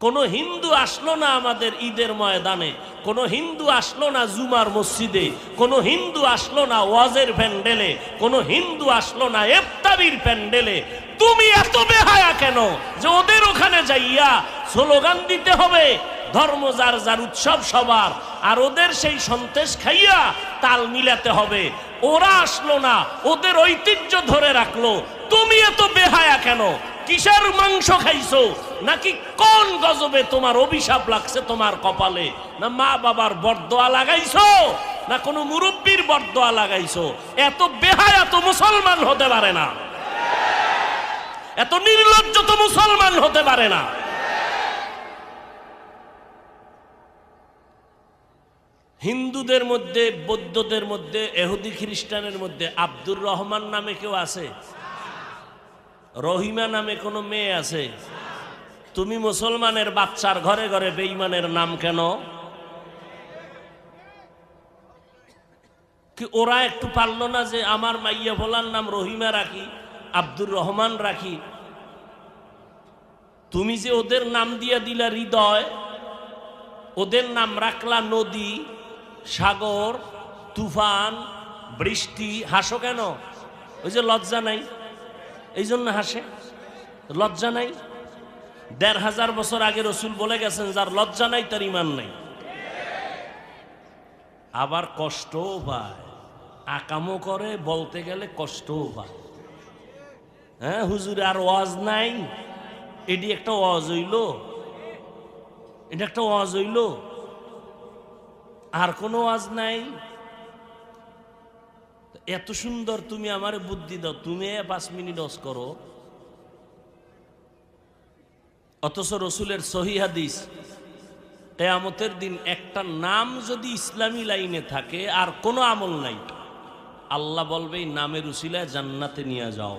কোনো হিন্দু আসলো না আমাদের ঈদের ময়দানে, কোনো হিন্দু আসলো না জুমার মসজিদে, কোনো হিন্দু আসলো না ওয়াজের প্যান্ডেলে, কোনো হিন্দু আসলো না ইফতারির প্যান্ডেলে। তুমি এত বেহায়া কেন যে ওদের ওখানে যাইয়া স্লোগান দিতে হবে ধর্ম যার যার উৎসব সবার, আর ওদের সেই সন্তেষ খাইয়া তাল মিলাতে হবে? ওরা আসলো না, ওদের ঐতিহ্য ধরে রাখলো, তুমি এত বেহায়া কেন? কিসের মাংস খাইছো? নাকি কোন গজবে তোমার অভিশাপ লাগছে তোমার কপালে? না মা বাবার বরদোয়া লাগাইছো, না কোনো মুরব্বীর বরদোয়া লাগাইছো? এত বেহায়া তো মুসলমান হতে পারে না, এত নির্লজ্জ তো মুসলমান হতে পারে না। হিন্দুদের মধ্যে, বৌদ্ধদের মধ্যে, এহুদি খ্রিস্টানের মধ্যে আব্দুর রহমান নামে কেউ আছে? রহিমা নামে কোনো মেয়ে আছে? তুমি মুসলমানের বাচ্চার ঘরে ঘরে বেঈমানের নাম কেন? কি ওরা একটু পারলো না যে আমার মাইয়া ভোলার নাম রহিমা রাখি, আব্দুর রহমান রাখি? তুমি যে ওদের নাম দিয়া দিলা হৃদয়, ওদের নাম রাখলা নদী, সাগর, তুফান, বৃষ্টি। হাসো কেন? ওই যে লজ্জা নাই, এই জন্য হাসে। লজ্জা নাই? ১৫০০ বছর আগে রসুল বলে গেছেন যার লজ্জা নাই তার ইমান নাই। আবার কষ্টও পায়, আকামও করে, বলতে গেলে কষ্টও পায়। হ্যাঁ হুজুর আর ওয়াজ নাই? এটি একটা ওয়াজ হইল? এটা একটা ওয়াজ হইল? আর কোনো ওয়াজ নাই? এত সুন্দর তুমি আমার বুদ্ধি দাও, তুমি 5 মিনিট ওয়াজ করো। অথচ রসুলের সহিহ হাদিস, কিয়ামতের দিন একটা নাম যদি ইসলামী লাইনে থাকে আর কোনো আমল নাই, আল্লাহ বলবে এই নামের উসিলায় জান্নাতে নিয়ে যাও।